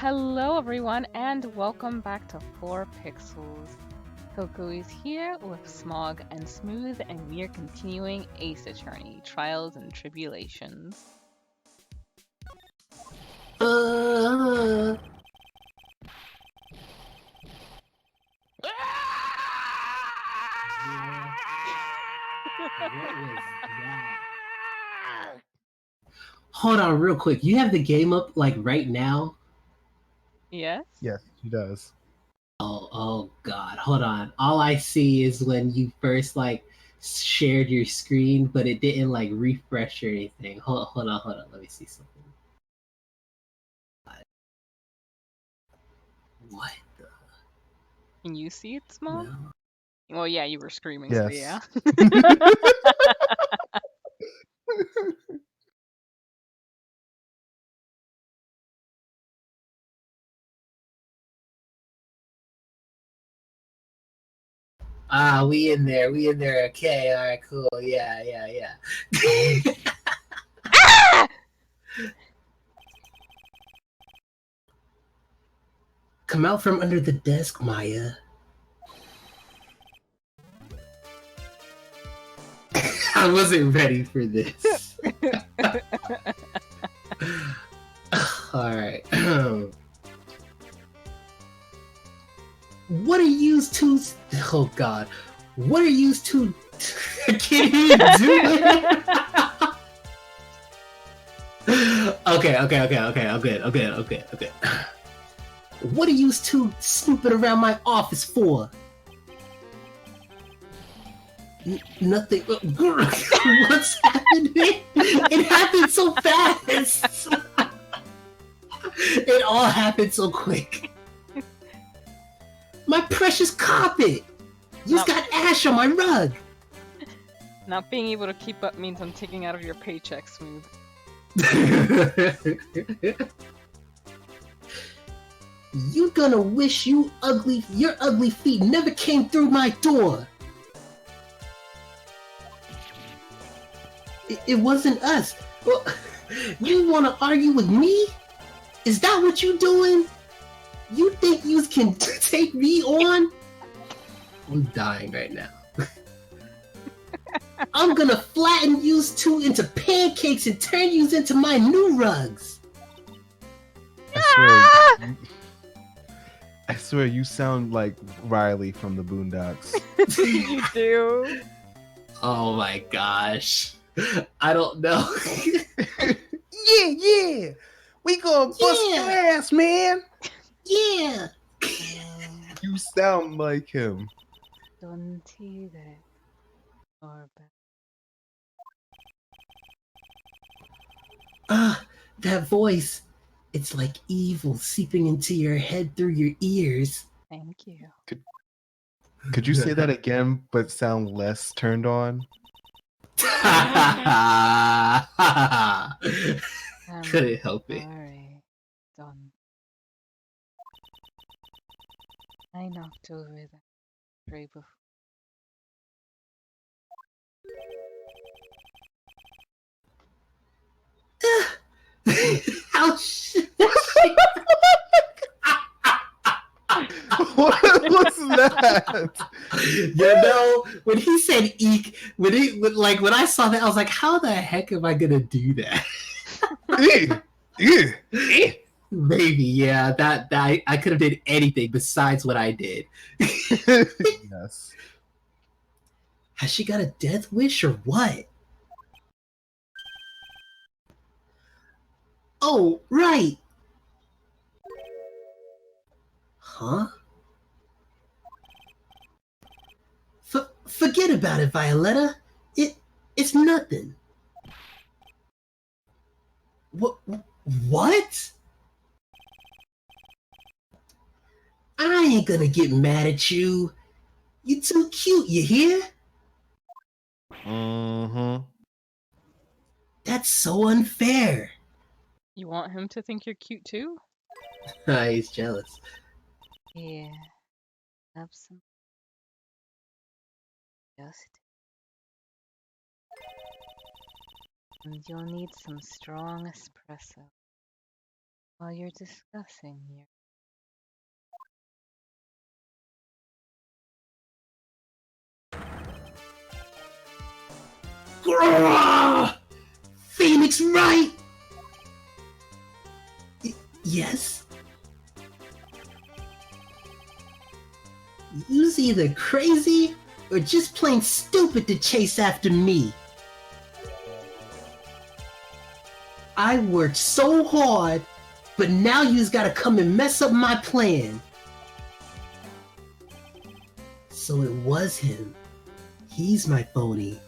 Hello, everyone, and welcome back to 4 Pixels. Coco is here with Smog and Smooth, and we are continuing Ace Attorney Trials and Tribulations. Uh, What was that? Hold on, real quick. You have the game up like right now? Yes? Yes, he does. Oh God. Hold on. All I see is when you first shared your screen, but it didn't like refresh or anything. Hold on. Let me see something. What the? Can you see it, Smog? No. Well, yeah, you were screaming, so yeah. Yes. We in there. Okay, all right, cool. Yeah. Ah! Come out from under the desk, Maya. I wasn't ready for this. Alright. What are used to... Oh god. What are used to... I can't even do it. Okay. I'm good. What are you two snooping around my office for? Nothing. What's happening? It happened so fast. It all happened so quick. My precious carpet. You've got ash on my rug. Not being able to keep up means I'm taking out of your paycheck, Smooth. You're gonna wish your ugly feet never came through my door. It wasn't us. Well, you wanna argue with me? Is that what you doing? You think you can take me on? I'm dying right now. I'm gonna flatten yous two into pancakes and turn yous into my new rugs. I swear you sound like Riley from the Boondocks. You do? Oh my gosh. I don't know. Yeah. We gonna bust your ass, man. Yeah. You sound like him. Don't see that. Or That voice. It's like evil seeping into your head through your ears. thank you. Could you say that again, but sound less turned on? Couldn't help it. Sorry. Done. I knocked over that tray before. How What was that? When he said eek, when I saw that, I was like, how the heck am I gonna do that? Maybe, yeah, that I could have did anything besides what I did. Yes. Has she got a death wish or what? Oh, right. Huh? Forget about it, Violetta. It's nothing. What? I ain't gonna get mad at you. You too cute, you hear? Mm-hmm. That's so unfair. You want him to think you're cute too? He's jealous. Yeah. Have some. Just. And you'll need some strong espresso. while you're discussing your Grrrr! Phoenix Wright! Yes? You's either crazy or just plain stupid to chase after me. I worked so hard, but now you's gotta come and mess up my plan. So it was him. He's my phony.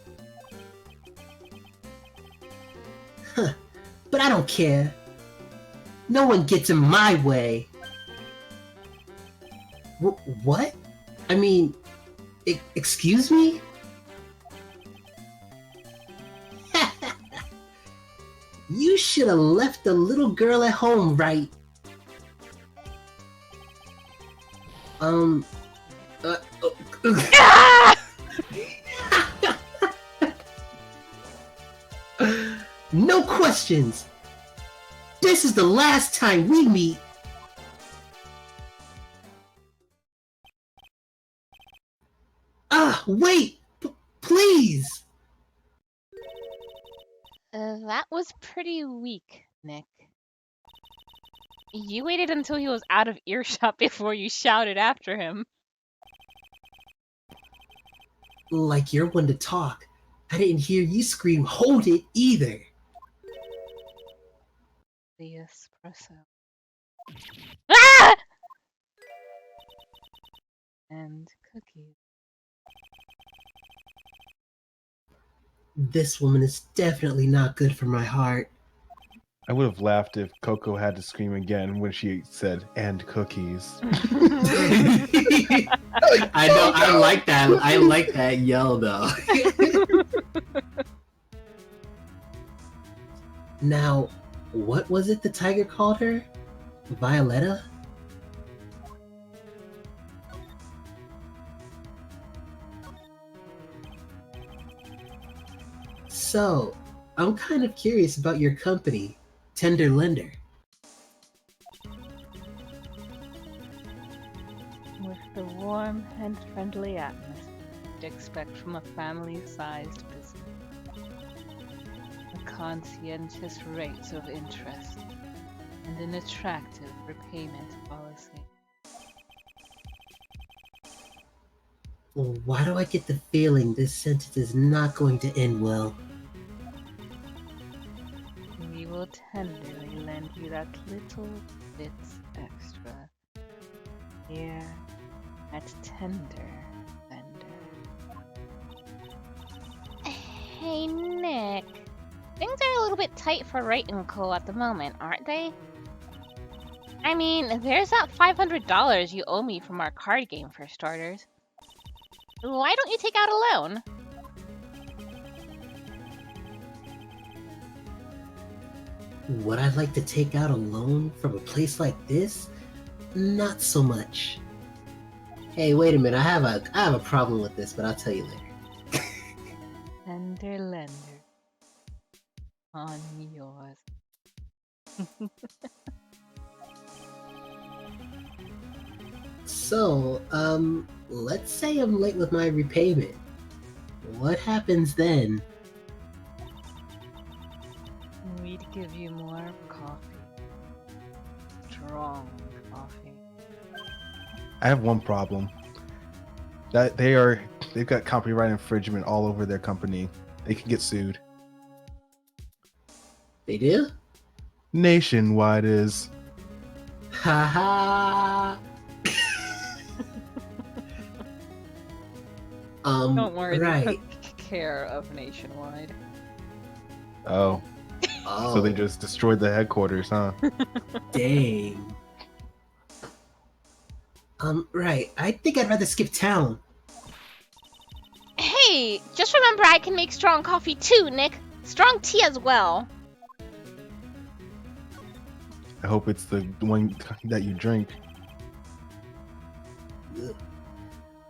Huh, but I don't care. No one gets in my way. What? I mean, excuse me? You should have left the little girl at home, right? No questions. This is the last time we meet. Wait! Please! That was pretty weak, Nick. You waited until he was out of earshot before you shouted after him. Like you're one to talk. I didn't hear you scream, "Hold it," either. The espresso. Ah! And cookies. This woman is definitely not good for my heart. I would have laughed if Coco had to scream again when she said, "and cookies." I know, I like that. I like that yell though. Now, what was it the tiger called her? Violetta? So, I'm kind of curious about your company, Tender Lender. With the warm and friendly atmosphere you'd expect from a family-sized business. A conscientious rates of interest, and an attractive repayment policy. Well, why do I get the feeling this sentence is not going to end well? We will tenderly lend you that little bit extra. Here at Tender Lender. Hey, Nick. Things are a little bit tight for Wright & Co. at the moment, aren't they? I mean, there's that $500 you owe me from our card game, for starters. Why don't you take out a loan? Would I like to take out a loan from a place like this? Not so much. Hey, wait a minute, I have a problem with this, but I'll tell you later. Tender Lender. On yours. So, let's say I'm late with my repayment. What happens then? We'd give you more coffee. Strong coffee. I have one problem. That they've got copyright infringement all over their company. They can get sued. They do? Nationwide is. Haha. Don't worry, right. they took care of Nationwide. Oh. Oh, So they just destroyed the headquarters, huh? dang. Right. I think I'd rather skip town. Hey, just remember I can make strong coffee too, Nick. Strong tea as well. I hope it's the one that you drink.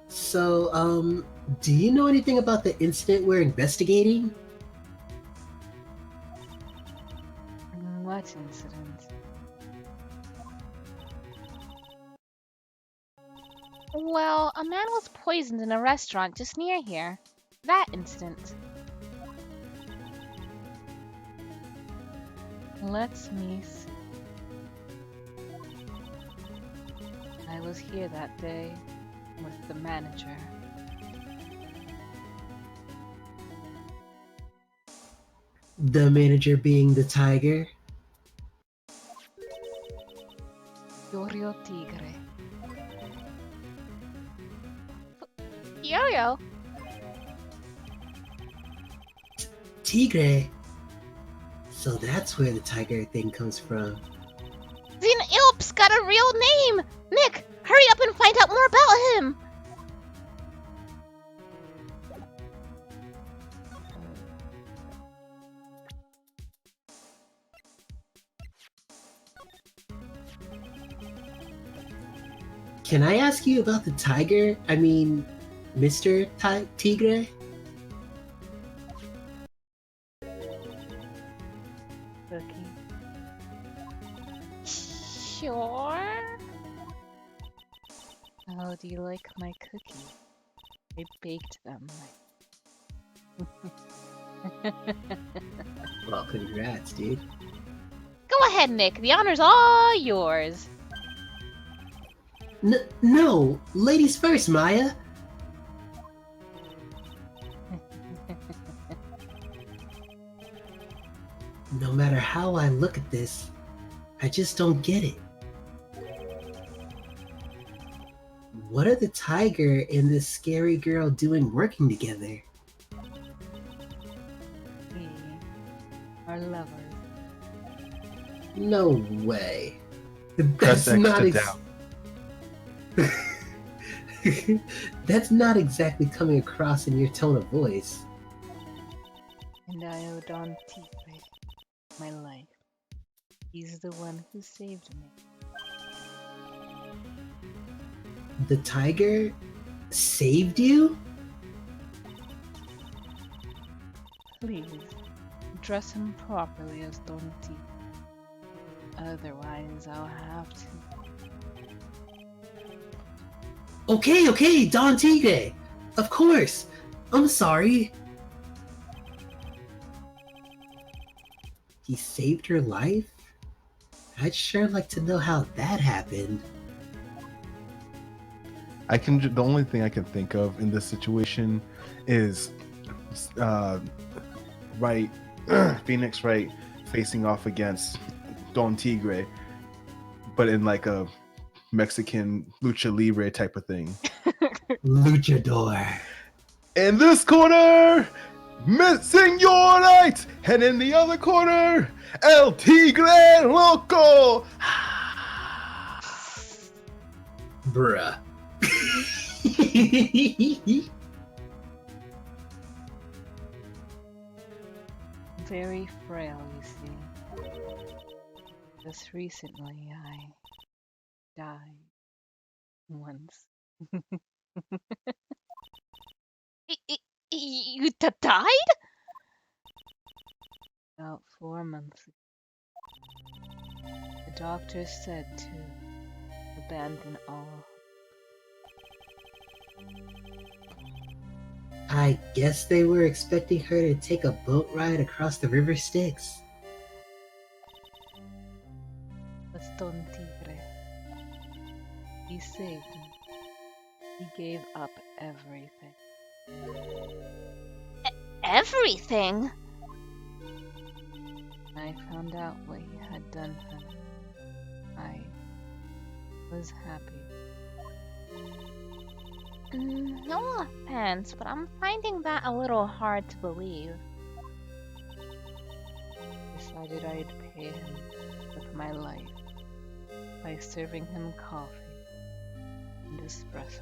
So, do you know anything about the incident we're investigating? What incident? Well, a man was poisoned in a restaurant just near here. That incident. Let me see. I was here that day with the manager. The manager being the tiger? Yorio Tigre. Yo-yo! Tigre? So that's where the tiger thing comes from. Zin Ilp's got a real name! Nick, hurry up and find out more about him! Can I ask you about the tiger? I mean, Mr. Tigre? Cookie. Sure. How do you like my cookies? I baked them. Well, congrats, dude. Go ahead, Nick. The honor's all yours. No, ladies first, Maya. No matter how I look at this, I just don't get it. What are the tiger and this scary girl doing working together? We are lovers. No way. Press That's X not to doubt. That's not exactly coming across in your tone of voice. And I owe Don Tigre my life. He's the one who saved me. The tiger saved you? Please, dress him properly as Don Tigre. Otherwise, I'll have to. Okay, Don Tigre. Of course. I'm sorry. He saved your life? I'd sure like to know how that happened. The only thing I can think of in this situation is Wright, Phoenix Wright facing off against Don Tigre, but in like a Mexican lucha libre type of thing. Luchador. In this corner, Senor Light, and in the other corner, El Tigre Loco. Bruh. Very frail, you see. Just recently, I died once. You died? About 4 months ago. The doctor said to abandon all. I guess they were expecting her to take a boat ride across the river Styx. But Don Tigre, he saved me. He gave up everything. Everything? I found out what he had done for me. I was happy. No offense, but I'm finding that a little hard to believe. Decided I'd pay him with my life by serving him coffee and espresso.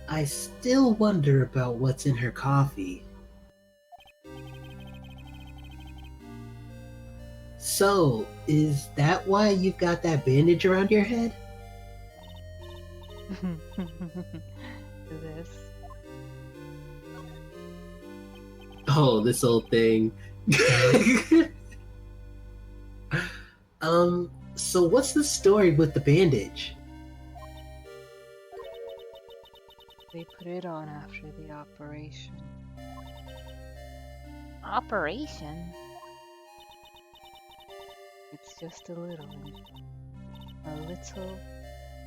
I still wonder about what's in her coffee. So, is that why you've got that bandage around your head? This. Oh, this old thing. So what's the story with the bandage? They put it on after the operation. Operation? It's just a little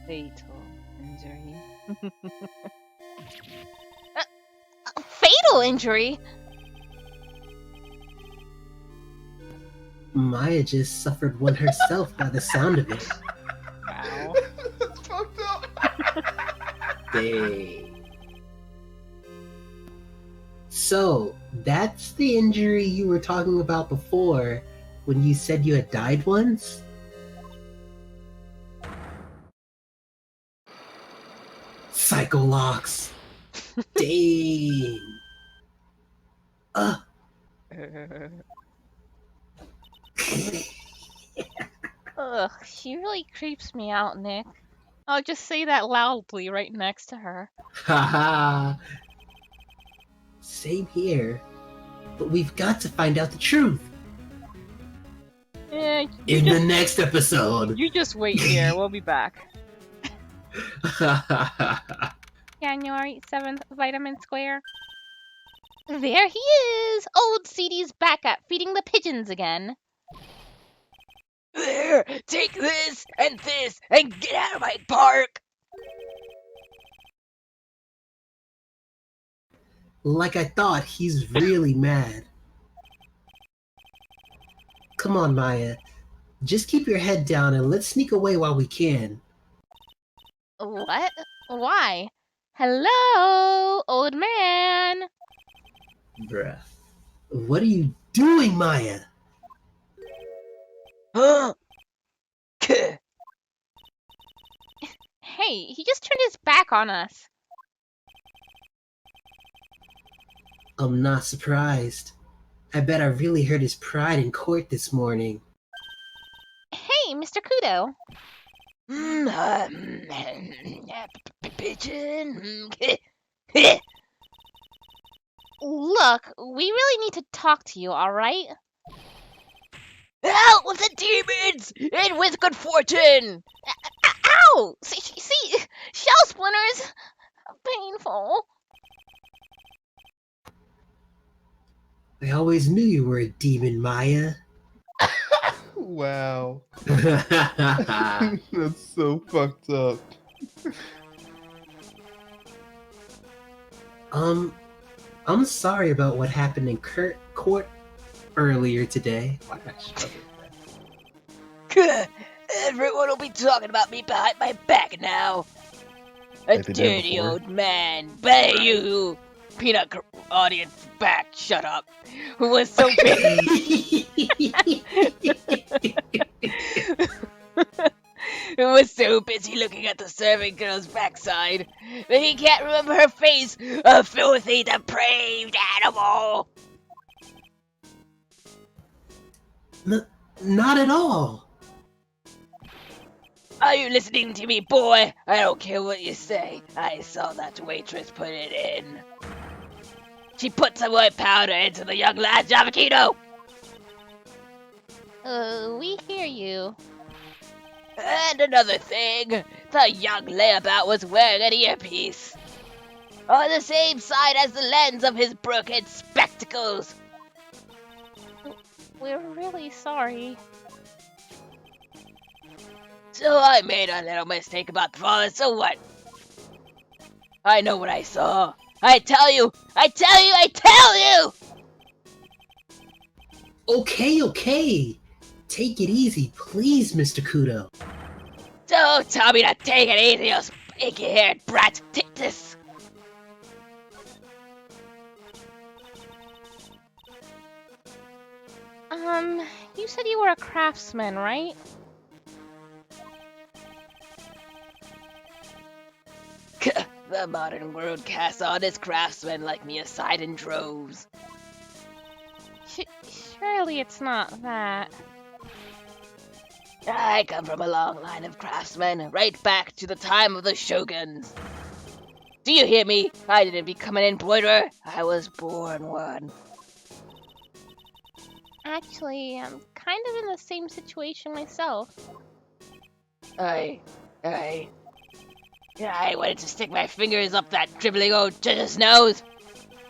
fatal injury. A fatal injury? Maya just suffered one herself by the sound of it. Wow. That's fucked up. Dang. So, that's the injury you were talking about before when you said you had died once? Psycholocks. Dang. Ugh, she really creeps me out, Nick. I'll just say that loudly right next to her. Haha. Same here. But we've got to find out the truth Yeah, in the next episode. you just wait here. We'll be back. January 7th, Vitamin Square. There he is! Old CD's back at feeding the pigeons again. There! Take this and get out of my park! Like I thought, he's really mad. Come on, Maya. Just keep your head down and let's sneak away while we can. What? Why? Hello, old man! Bruh. What are you doing, Maya? Huh? Kuh. Hey, he just turned his back on us. I'm not surprised. I bet I really hurt his pride in court this morning. Hey, Mr. Kudo. Pigeon. Look, we really need to talk to you, alright? Out with the demons! And with good fortune! Ow! See, shell splinters! Painful. I always knew you were a demon, Maya. Wow. That's so fucked up. I'm sorry about what happened in court earlier today. Why did I struggle with that? Kuh. Everyone will be talking about me behind my back now. A Like they did dirty before. old man. But you, peanut audience back, shut up. Who was so big. Who was so busy looking at the serving girl's backside that he can't remember her face, a filthy, depraved animal. Not at all. Are you listening to me, boy? I don't care what you say. I saw that waitress put it in. She put some white powder into the young lad's avocado. We hear you. And another thing, the young layabout was wearing an earpiece. On the same side as the lens of his broken spectacles. We're really sorry. So I made a little mistake about the father, so what? I know what I saw. I tell you! Okay. Take it easy, please, Mr. Kudo. Don't tell me to take it easy, you spiky-haired brat. Take this. You said you were a craftsman, right? The modern world casts on its craftsmen like me aside in droves. Surely it's not that. I come from a long line of craftsmen, right back to the time of the shoguns. Do you hear me? I didn't become an embroiderer. I was born one. Actually, I'm kind of in the same situation myself. I, I, I wanted to stick my fingers up that dribbling old judge's nose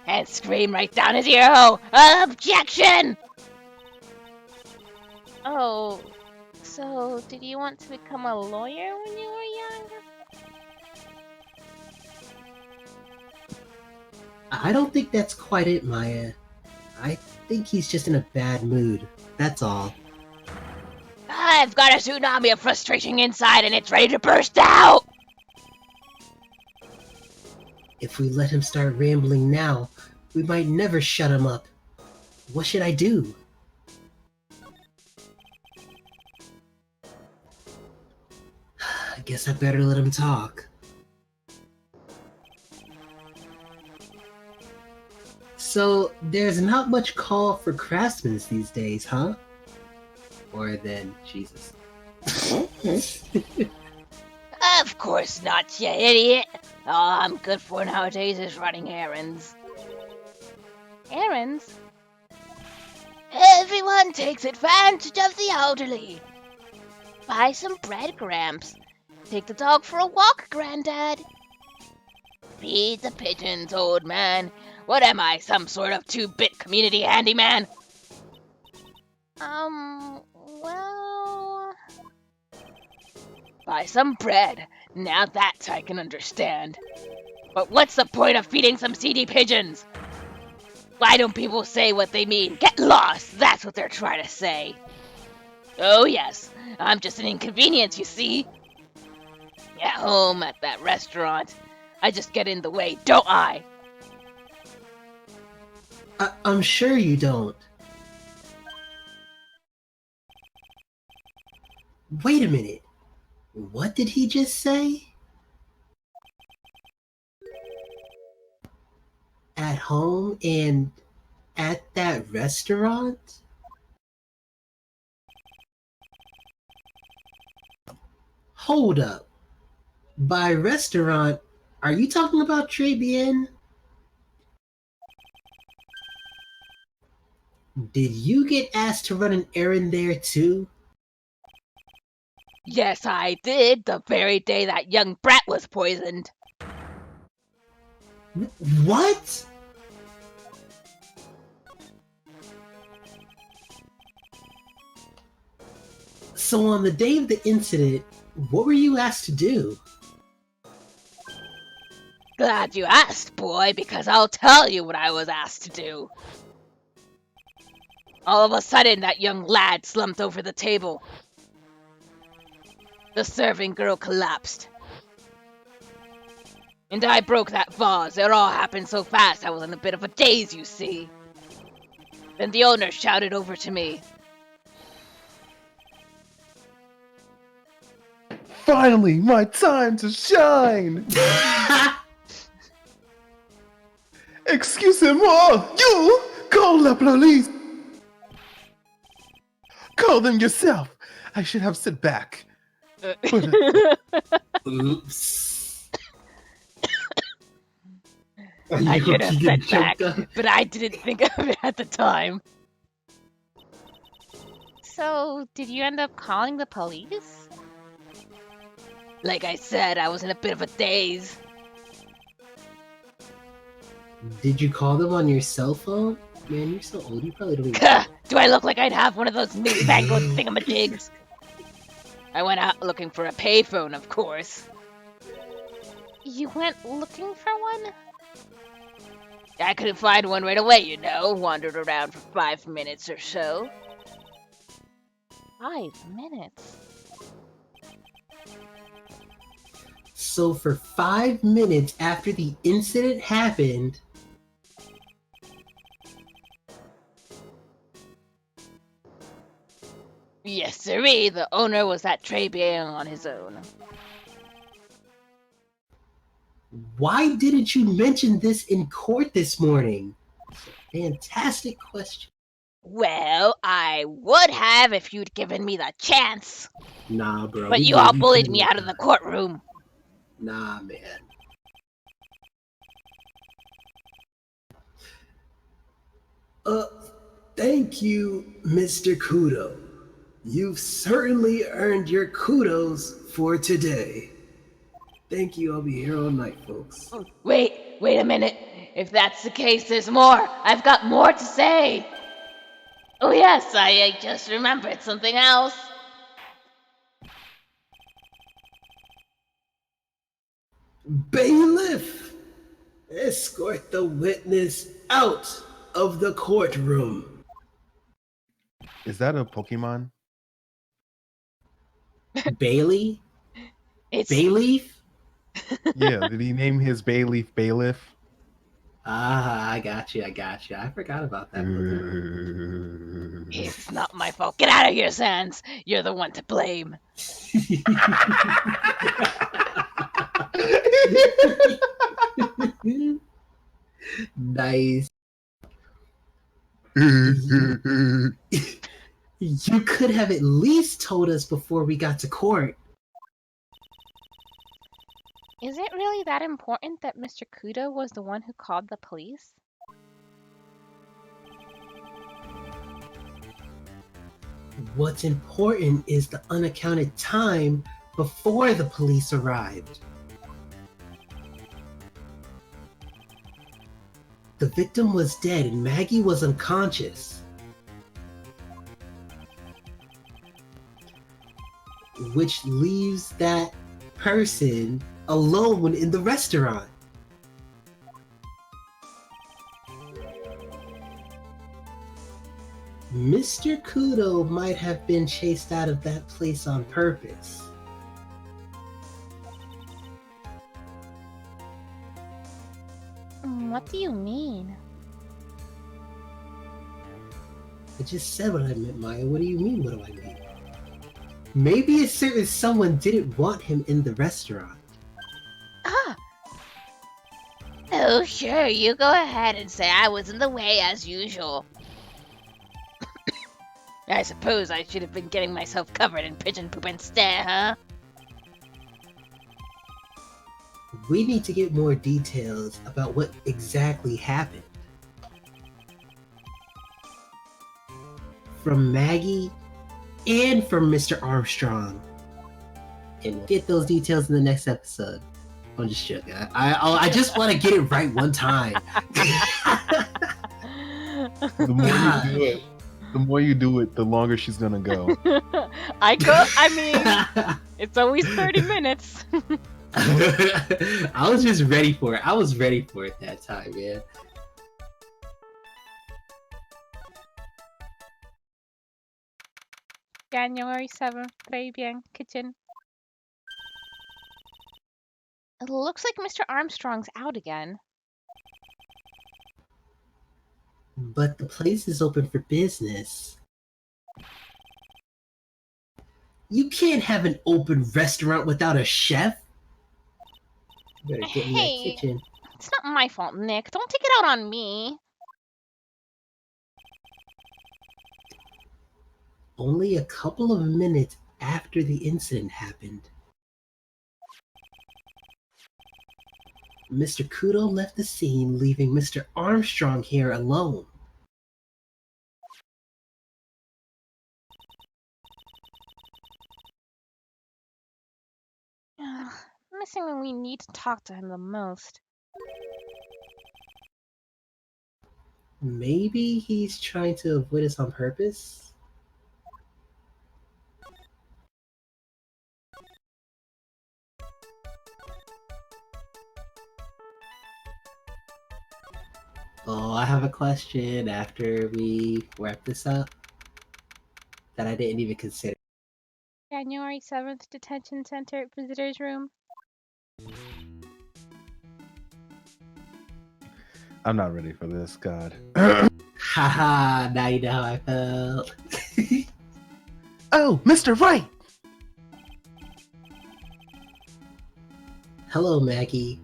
and scream right down his ear hole. Objection! Oh, so did you want to become a lawyer when you were young? I don't think that's quite it, Maya. I think he's just in a bad mood. That's all. I've got a tsunami of frustration inside and it's ready to burst out! If we let him start rambling now, we might never shut him up. What should I do? I guess I better let him talk. So, there's not much call for craftsmen these days, huh? Or then, Jesus. Of course not, you idiot! All I'm good for nowadays is running errands. Errands? Everyone takes advantage of the elderly. Buy some bread, Gramps. Take the dog for a walk, Granddad. Feed the pigeons, old man. What am I, some sort of 2-bit community handyman? Well... Buy some bread. Now that I can understand. But what's the point of feeding some seedy pigeons? Why don't people say what they mean? Get lost! That's what they're trying to say. Oh yes, I'm just an inconvenience, you see. At home, at that restaurant, I just get in the way, don't I? I'm sure you don't. Wait a minute. What did he just say? At home and at that restaurant? Hold up. By restaurant, are you talking about Tribulations? Did you get asked to run an errand there too? Yes, I did, the very day that young brat was poisoned. What? So on the day of the incident, what were you asked to do? Glad you asked, boy, because I'll tell you what I was asked to do. All of a sudden, that young lad slumped over the table. The serving girl collapsed. And I broke that vase. It all happened so fast I was in a bit of a daze, you see. Then the owner shouted over to me. Finally, my time to shine! Excusez-moi! You! Call la police! Call them yourself! I should have sit back. Oops. I should have sat back, but I didn't think of it at the time. So, did you end up calling the police? Like I said, I was in a bit of a daze. Did you call them on your cell phone? Man, you're so old, you probably don't even... Do I look like I'd have one of those newfangled thingamajigs? I went out looking for a payphone, of course. You went looking for one? I couldn't find one right away, you know. Wandered around for 5 minutes or so. 5 minutes? So for 5 minutes after the incident happened... Yes, sirree, the owner was at Tribulations on his own. Why didn't you mention this in court this morning? Fantastic question. Well, I would have if you'd given me the chance. Nah, bro. But you all bullied me out of the courtroom. Nah, man. Thank you, Mr. Kudo. You've certainly earned your kudos for today. Thank you, I'll be here all night, folks. Wait a minute. If that's the case, there's more. I've got more to say. Oh yes, I just remembered something else. Bailiff! Escort the witness out of the courtroom. Is that a Pokemon? Bailey? It's Bayleaf? Yeah, did he name his Bayleaf Bailiff? Ah, I got you. I forgot about that. it's not my fault. Get out of here, Sans. You're the one to blame. Nice. You could have at least told us before we got to court. Is it really that important that Mr. Kudo was the one who called the police? What's important is the unaccounted time before the police arrived. The victim was dead and Maggie was unconscious, which leaves that person alone in the restaurant. Mr. Kudo might have been chased out of that place on purpose. What do you mean? I just said what I meant, Maya. What do you mean, what do I mean? Maybe it's certain someone didn't want him in the restaurant. Ah! Oh, sure, you go ahead and say I was in the way as usual. I suppose I should have been getting myself covered in pigeon poop instead, huh? We need to get more details about what exactly happened. From Maggie and from Mr. Armstrong. And we'll get those details in the next episode. I'm just joking. I just want to get it right one time. The more you do it, the longer she's gonna go. I mean, it's always 30 minutes. I was just ready for it. I was ready for it that time, man. January 7th, très bien, kitchen. It looks like Mr. Armstrong's out again. But the place is open for business. You can't have an open restaurant without a chef. You better get in that Hey. kitchen. It's not my fault, Nick. Don't take it out on me. Only a couple of minutes after the incident happened, Mr. Kudo left the scene, leaving Mr. Armstrong here alone. Missing when we need to talk to him the most. Maybe he's trying to avoid us on purpose? Oh, I have a question after we wrap this up that I didn't even consider. January 7th, detention center, visitors room. I'm not ready for this, God. Haha, now you know how I felt. Oh, Mr. Wright! Hello, Maggie.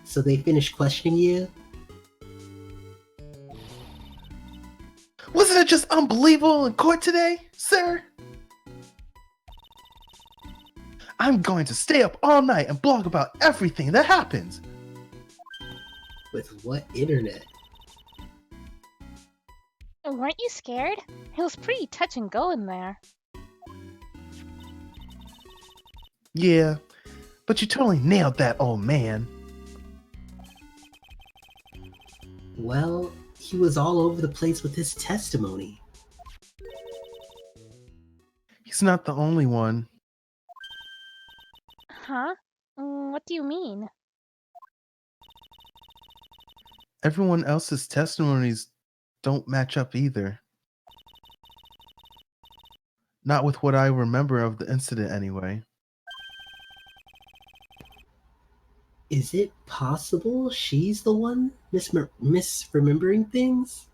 So they finished questioning you? Wasn't it just unbelievable in court today, sir? I'm going to stay up all night and blog about everything that happens. With what internet? Weren't you scared? It was pretty touch and go in there. Yeah, but you totally nailed that, old man. Well, he was all over the place with his testimony. He's not the only one. Huh? What do you mean? Everyone else's testimonies don't match up either. Not with what I remember of the incident, anyway. Is it possible she's the one misremembering things?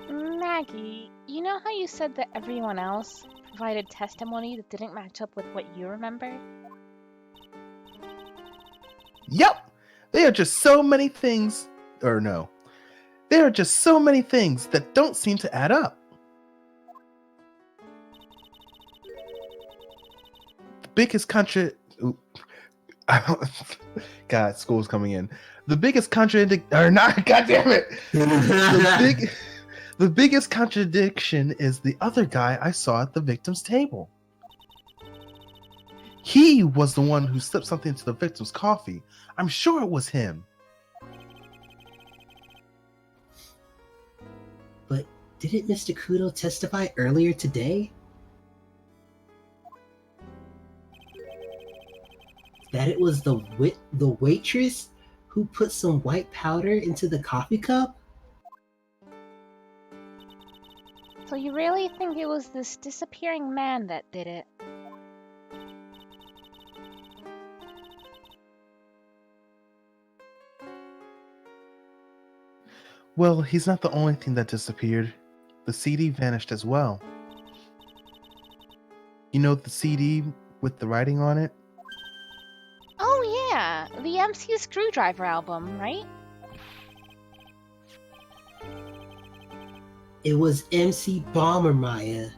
Maggie, you know how you said that everyone else provided testimony that didn't match up with what you remembered? Yep! There are just so many things. Or no. There are just so many things that don't seem to add up. The biggest God, school's coming in. The biggest or not, God damn it! The biggest contradiction is the other guy I saw at the victim's table. He was the one who slipped something into the victim's coffee. I'm sure it was him. But didn't Mr. Kudo testify earlier today that it was the waitress who put some white powder into the coffee cup? So you really think it was this disappearing man that did it? Well, he's not the only thing that disappeared. The CD vanished as well. You know the CD with the writing on it? Oh yeah, the MC Screwdriver album, right? It was MC Bombermaya.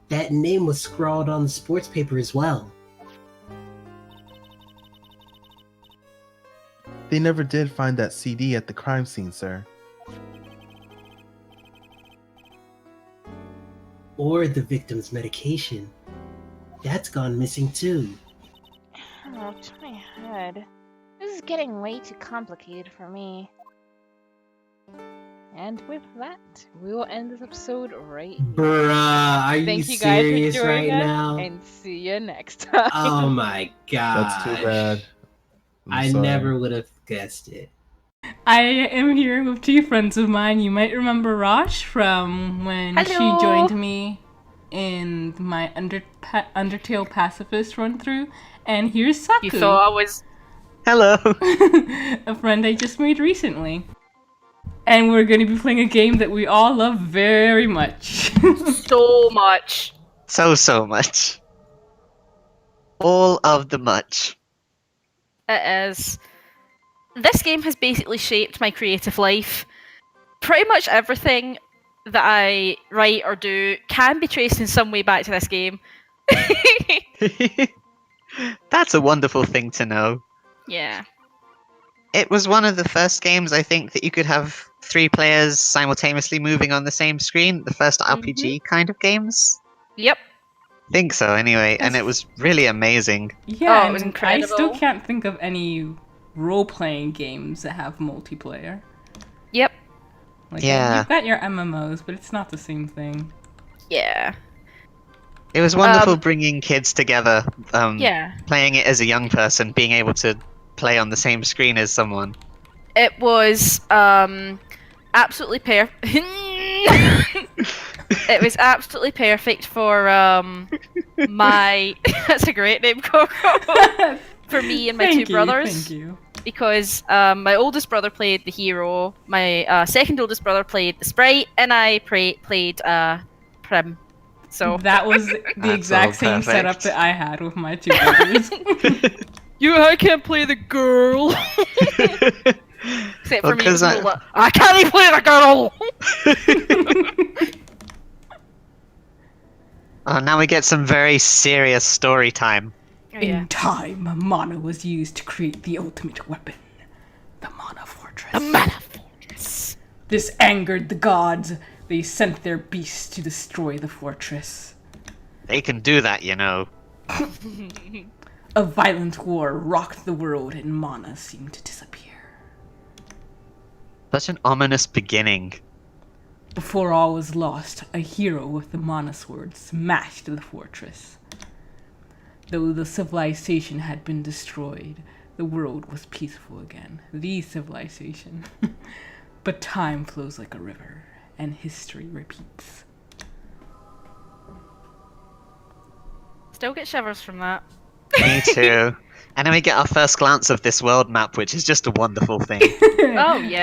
That name was scrawled on the sports paper as well. They never did find that CD at the crime scene, sir. Or the victim's medication. That's gone missing too. Oh, to my head. This is getting way too complicated for me. And with that, we will end this episode right here. Bruh, are you Thank you guys for serious joining right us, now? and see you next time. Oh my god. That's too bad. I sorry. never would have guessed it. I am here with two friends of mine. You might remember Rosh from when she Hello. joined me in my Undertale Pacifist run-through. And here's Saku, You thought I was. Hello. a friend I just made recently. And we're going to be playing a game that we all love very much. So much. So much. All of the much. It is. This game has basically shaped my creative life. Pretty much everything that I write or do can be traced in some way back to this game. That's a wonderful thing to know. Yeah. It was one of the first games, I think, that you could have 3 players simultaneously moving on the same screen. The first RPG kind of games. Yep. Think so, anyway. And That's- it was really amazing. Yeah, Oh, it was and I still incredible. can't think of any role-playing games that have multiplayer. Yep. Like, Yeah. You've got your MMOs, but it's not the same thing. Yeah. It was wonderful bringing kids together. Yeah. Playing it as a young person, being able to play on the same screen as someone. It was absolutely perfect. It was absolutely perfect for my. That's a great name, Coco. For me and my Thank two you, brothers. Thank you. Because my oldest brother played the hero, my second oldest brother played the sprite, and I played Prim. So That was the That's exact all same setup perfect. that I had with my two brothers. I can't play the girl. Except for Well, me, 'cause I can't even play the girl. Now we get some very serious story time. Oh, yeah. In time, mana was used to create the ultimate weapon, the Mana Fortress. The Mana Fortress. This angered the gods, They sent their beasts to destroy the fortress. They can do that, you know. A violent war rocked the world and mana seemed to disappear. Such an ominous beginning. Before all was lost, a hero with the mana sword smashed the fortress. Though the civilization had been destroyed, the world was peaceful again. The civilization. But time flows like a river, and history repeats. Still get shivers from that. Me too. And then we get our first glance of this world map, which is just a wonderful thing. Oh yeah.